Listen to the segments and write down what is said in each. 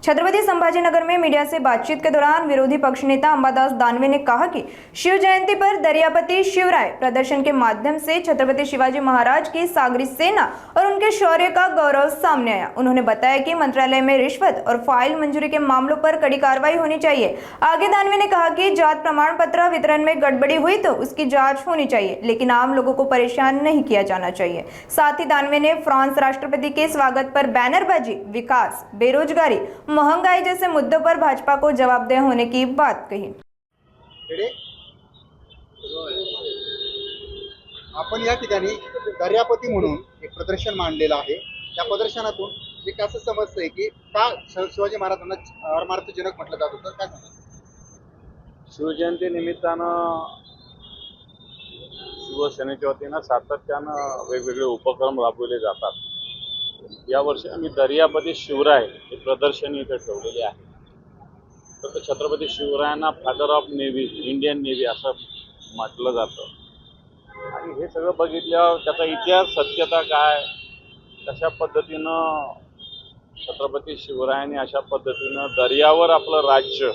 छत्रपति संभाजीनगर में मीडिया से बातचीत के दौरान विरोधी पक्ष नेता अंबादास दानवे ने कहा कि शिव जयंती पर दरियापति शिवराय प्रदर्शन के माध्यम से छत्रपति शिवाजी महाराज की सागरी सेना और उनके शौर्य का गौरव सामने आया। उन्होंने बताया कि मंत्रालय में रिश्वत और फाइल मंजूरी के मामलों पर कड़ी कार्रवाई होनी चाहिए। आगे दानवे ने कहा कि जात प्रमाण पत्र वितरण में गड़बड़ी हुई तो उसकी जांच होनी चाहिए, लेकिन आम लोगों को परेशान नहीं किया जाना चाहिए। साथ ही दानवे ने फ्रांस राष्ट्रपति के स्वागत पर बैनरबाजी, विकास, बेरोजगारी, महंगाई जैसे मुद्दों पर भाजपा को जवाबदेह होने की बात कही। आपण या ठिकाणी दर्यापती म्हणून एक प्रदर्शन मांडलेलं आहे। त्या प्रदर्शनातून एक असं समजतंय की का शिवाजी महाराजांना परमार्थजनक म्हटलं जात होतं, काय सांगा? शिवजयंती निमित्तानं शिवसेनेच्या वतीनं सातत्यानं वेगवेगळे उपक्रम राबवले जातात। यावर्षी आम्ही दर्यापती शिवराय हे प्रदर्शन इथे ठेवलेले आहे। तर छत्रपती शिवरायांना father of navy, Indian navy असं म्हटलं जातं। आणि हे सगळं बघितल्यावर त्याचा इतिहास, सत्यता काय, कशा पद्धतीनं छत्रपती शिवरायांनी अशा पद्धतीनं दर्यावर आपलं राज्य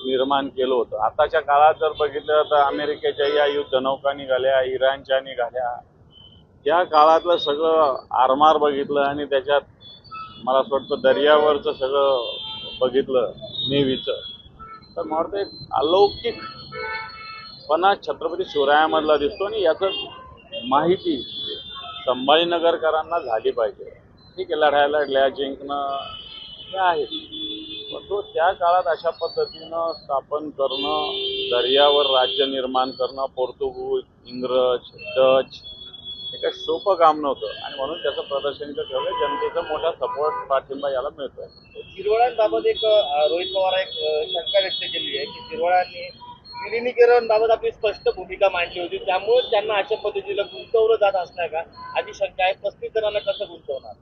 निर्माण केलं होतं। आताच्या काळात जर बघितलं तर अमेरिकेच्या या युद्धनौका निघाल्या, इराणच्या निघाल्या, त्या काळातलं सगळं आरमार बघितलं आणि त्याच्यात मला असं वाटतं दर्यावरचं सगळं बघितलं नेव्हीचं, तर मला वाटतं एक अलौकिकपणा छत्रपती शिवरायामधला दिसतो आणि याचं माहिती संभाजीनगरकरांना झाली पाहिजे। ठीक आहे, लढायला लढल्या, जिंकणं हे आहे, पण तो त्या काळात अशा पद्धतीनं स्थापन करणं, दर्यावर राज्य निर्माण करणं, पोर्तुगीज, इंग्रज, डच हे काही सोपं काम नव्हतं आणि म्हणून त्याचं प्रदर्शन इथं ठेवलं। जनतेचा मोठा सपोर्ट, पाठिंबा याला मिळतोय। शिरवाळ्यांबाबत एक रोहित पवार एक शंका व्यक्त केली आहे की शिरवाळ्यांनी विलिनीकरणबाबत आपली स्पष्ट भूमिका मांडली होती, त्यामुळे त्यांना अशा पद्धतीला गुंतवलं जात असणार का, आधी शंका आहे। 35 जणांना कसं गुंतवणार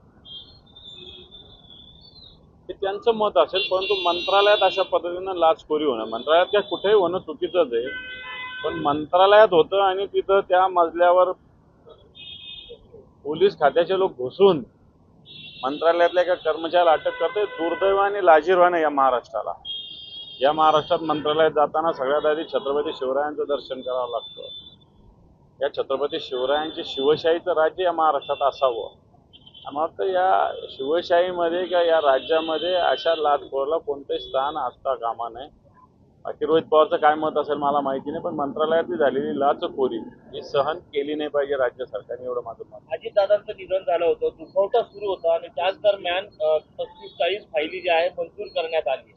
हे त्यांचं मत असेल, परंतु मंत्रालयात अशा पद्धतीनं लाचखोरी होणं, मंत्रालयात काय कुठेही होणं चुकीचंच आहे, पण मंत्रालयात होतं आणि तिथं त्या मजल्यावर पोलीस खात्याचे लोक घुसून मंत्रालयातल्या एका कर्मचाऱ्याला अटक करते। दुर्दैवाने लाजिरवाणं या महाराष्ट्राला। या महाराष्ट्रात मंत्रालयात जाताना सगळ्यात आधी छत्रपती शिवरायांचं दर्शन करावं लागतं। या छत्रपती शिवरायांची शिवशाहीचं राज्य या महाराष्ट्रात असावं। मला वाटतं या शिवशाहीमध्ये किंवा या राज्यामध्ये अशा लाचखोराला कोणतंही स्थान असता कामा नये। बाकी रोहित पवारचं काय मत असेल मला माहिती नाही, पण मंत्रालयातली झालेली लाचखोरी ही सहन केली नाही पाहिजे राज्य सरकारने, एवढं माझं मत। अजितदादांचं निधन झालं होतं, दुखवटा सुरू होता आणि त्याच दरम्यान 35-40 फायली ज्या आहेत मंजूर करण्यात आली।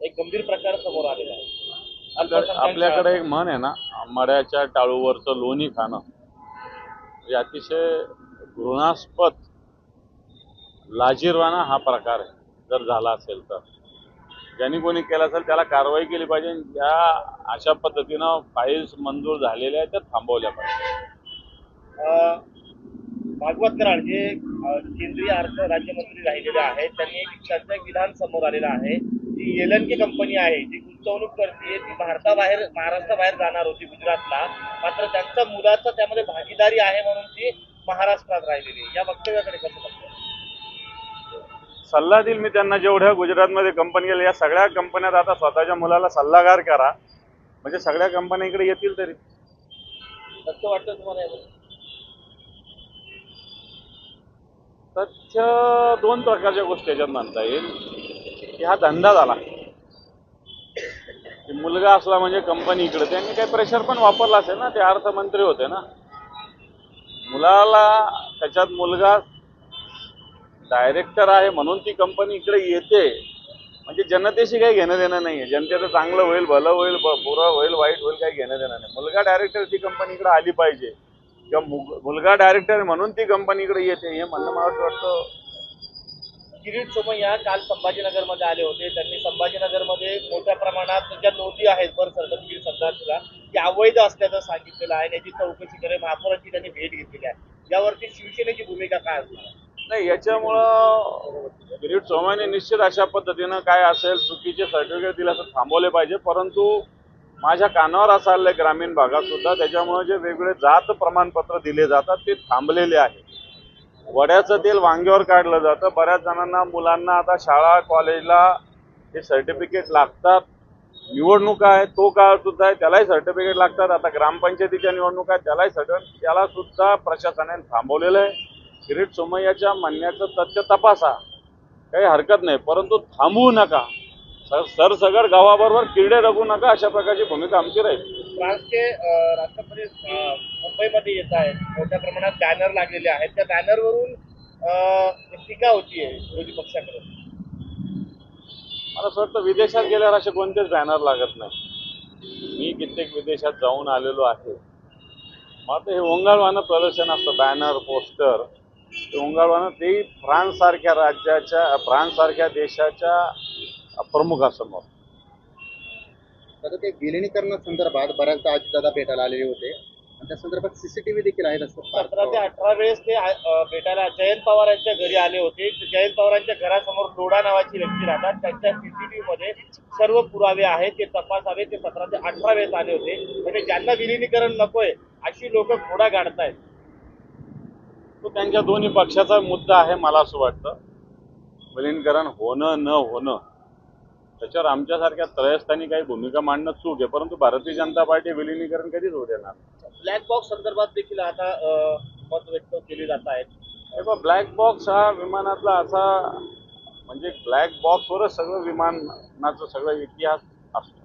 एक गंभीर प्रकार समोर आलेला आहे। आपल्याकडे एक म्हण आहे ना, मड्याच्या टाळूवरचं लोणी खाणं, म्हणजे अतिशय घृणास्पद, लाजिरवाणा हा प्रकार आहे। जर झाला असेल तर ज्यांनी कोणी केलं असेल त्याला कारवाई केली पाहिजे। ज्या अशा पद्धतीनं फाईल्स मंजूर झालेल्या आहेत त्या थांबवल्या पाहिजे। भागवत कराड जे केंद्रीय अर्थ राज्यमंत्री राहिलेले आहेत, त्यांनी एक विधान समोर आलेलं आहे। जी एलएनके कंपनी आहे जी गुंतवणूक करते, ती भारताबाहेर, महाराष्ट्राबाहेर जाणार होती गुजरातला, मात्र त्यांच्या मुलाचा त्यामध्ये भागीदारी आहे म्हणून ती महाराष्ट्रात राहिलेली। या वक्तव्याकडे कसं बघतो? सल्ला देईल मी त्यांना, जेवढ्या गुजरातमध्ये कंपनी गेल्या या सगळ्या कंपन्यात आता स्वतःच्या मुलाला सल्लागार करा, म्हणजे सगळ्या कंपन्या इकडे येतील तरी। कसं वाटतं तुम्हाला? तथ्य दोन प्रकारच्या गोष्टी याच्यात म्हणता येईल की हा धंदा झाला, मुलगा असला म्हणजे कंपनी इकडे, त्यांनी काही प्रेशर पण वापरला असेल ना, ते अर्थमंत्री होते ना, मुलाला त्याच्यात मुलगा डायरेक्टर आहे म्हणून ती कंपनी इकडे येते, म्हणजे जनतेशी काही घेणं देणं नाहीये। जनतेचं चांगलं होईल, भलं होईल, बुरं होईल, वाईट होईल, काही घेणं देणं नाही। मुलगा डायरेक्टर ती कंपनी इकडे आली पाहिजे किंवा मुलगा डायरेक्टर म्हणून ती कंपनी इकडे येते, हे म्हणणं मला वाटतं। किरीट सोमय्या काल संभाजीनगरमध्ये आले होते, त्यांनी संभाजीनगरमध्ये मोठ्या प्रमाणात ज्या नोंदी आहेत बर्थ सर्टिफिकेट सरकारला ती अवैध असल्याचं सांगितलेलं आहे, याची चौकशी करे, महापौरांची त्यांनी भेट घेतलेली आहे। यावरती शिवसेनेची भूमिका काय असणार? नाही, याच्यामुळं किरीट सोमय्याने निश्चित अशा पद्धतीनं काय असेल चुकीचे सर्टिफिकेट दिले असं थांबवले पाहिजे, परंतु माझ्या कानावर असं आलंय ग्रामीण भागात सुद्धा, त्याच्यामुळे जे वेगवेगळे जात प्रमाणपत्र दिले जातात ते थांबलेले आहे। वड्याचं तेल वांग्यावर काढलं जातं. बऱ्याच जणांना, मुलांना आता शाळा कॉलेजला हे सर्टिफिकेट लागतात. निवडणुका आहे तो काळ सुद्धा आहे, त्यालाही सर्टिफिकेट लागतात. आता ग्रामपंचायतीच्या निवडणुका आहेत, त्यालाही सर्टिफिकेट, त्याला सुद्धा प्रशासनाने थांबवलेलं आहे. किरीट सोमय्याच्या म्हणण्याचं तथ्य तपासा, काही हरकत नाही, परंतु थांबवू नका. सरसगड गावाबरोबर किरडे रगू नका, अशा प्रकारची भूमिका आमची राहील. फ्रान्सचे राष्ट्रपती मुंबईमध्ये येत आहेत, मोठ्या प्रमाणात बॅनर लागलेले आहेत. त्या बॅनरवरून एक टीका होतीये विरोधी पक्षाकडून. मला असं वाटतं विदेशात गेल्यावर असे कोणतेच बॅनर लागत नाही. मी कित्येक विदेशात जाऊन आलेलो आहे. मग ते हे ओंगाळवानं प्रदर्शन असतं, बॅनर पोस्टर, ते ओंगाळवानं ते फ्रान्स सारख्या राज्याच्या, फ्रान्स सारख्या देशाच्या प्रमुखासमोर. आता ते विलिनीकरणासंदर्भात बऱ्याचदा अजितदादा भेटायला आलेले होते आणि त्या संदर्भात सीसीटीव्ही देखील आहेत असं 17 ते 18 वेळेस ते भेटायला जयंत पवार यांच्या घरी आले होते. जयंत पवारांच्या घरासमोर लोढा नावाची व्यक्ती राहतात, त्यांच्या सीसीटीव्ही मध्ये सर्व पुरावे आहेत, ते तपासावे. ते 17 ते 18 वेळेस आले होते. म्हणजे ज्यांना विलिनीकरण नकोय अशी लोक घोडा गाडतायत. तो त्यांच्या दोन्ही पक्षाचा मुद्दा आहे. मला असं वाटतं विलीनीकरण होणं न होणं त्याच्यावर आमच्यासारख्या त्रयस्थानी काही भूमिका मांडणं चूक आहे, परंतु भारतीय जनता पार्टी विलिनीकरण कधीच होऊ देणार. ब्लॅक बॉक्स संदर्भात देखील आता मत व्यक्त केली जात आहेत. तेव्हा ब्लॅक बॉक्स हा विमानातला असा, म्हणजे ब्लॅक बॉक्सवरच सगळं विमानाचं सगळं इतिहास असतो.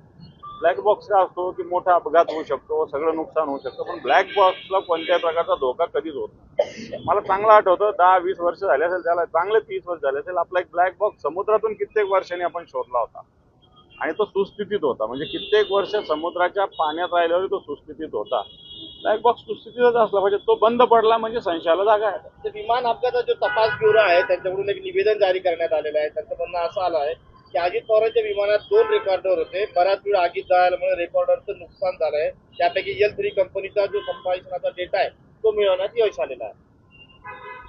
ब्लॅक बॉक्स का असतो की मोठा अपघात होऊ शकतो, सगळं नुकसान होऊ शकतं, पण ब्लॅक बॉक्सला कोणत्याही प्रकारचा धोका कधीच होत नाही. मला चांगलं आठवतं 10-20 वर्ष झाले असेल, त्याला चांगले 30 वर्ष झाले असेल, आपला एक ब्लॅक बॉक्स समुद्रातून कित्येक वर्षांनी आपण शोधला होता आणि तो सुस्थितीत होता. म्हणजे कित्येक वर्ष समुद्राच्या पाण्यात राहिल्यावर तो सुस्थितीत होता. ब्लॅक बॉक्स सुस्थितीतच असला पाहिजे, तो बंद पडला म्हणजे संशयाला जागा आहे. ते विमान अपघाताचा जो तपास ब्युरो आहे त्यांच्याकडून एक निवेदन जारी करण्यात आलेलं आहे. त्यांचं म्हणणं असं आलं आहे की अजित पवारांच्या विमानात 2 रेकॉर्डर होते, बराच वेळ आगीत जळाल्यामुळे रेकॉर्डरचं नुकसान झालंय. त्यापैकी L3 कंपनीचा जो संभाषणाचा डेटा आहे तो मिळवण्यात यश आलेलं आहे.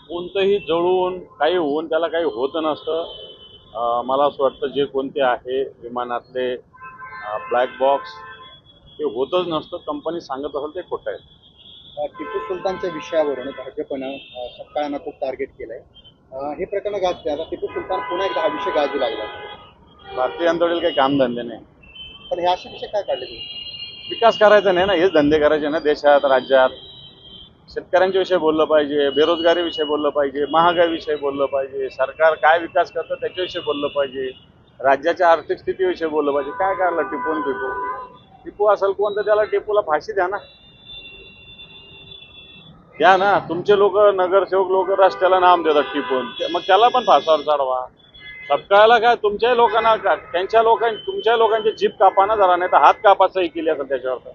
कोणतंही जळून काही होऊन त्याला काही होत नसतं. मला असं वाटतं जे कोणते आहे विमानातले ब्लॅक बॉक्स ते होतच नसतं. कंपनी सांगत असेल ते खोटं आहे. टिपू सुलतानच्या विषयावरून भाजपनं सत्ताळांना खूप टार्गेट केलंय. हे प्रकरण गाजते. आता टिपू सुलतान पुन्हा एकदा हा विषय गाजू लागला. भारतीय जनता पार्टीला काही कामधंदे नाही, पण हे असे विषय काय काढले तुम्ही? विकास करायचा नाही ना, हेच धंदे करायचे ना देशात, राज्यात. शेतकऱ्यांच्या विषयी बोललं पाहिजे, बेरोजगारी विषयी बोललं पाहिजे, महागाई विषयी बोललं पाहिजे, सरकार काय विकास करतं त्याच्याविषयी बोललं पाहिजे, राज्याच्या आर्थिक स्थितीविषयी बोललं पाहिजे. काय काढलं टिपून टिपू असेल कोण तर त्याला टिपूला फाशी द्या ना, द्या ना. तुमचे लोक, नगरसेवक लोक रस्त्याला नाम देतात टिपून, मग त्याला पण फासावर चढवा. सपकायला काय तुमच्या लोकांना, त्यांच्या लोकांची, तुमच्या लोकांची जीभ कापा ना जरा, नाही तर हात कापाचाही केली असेल त्याच्यावर.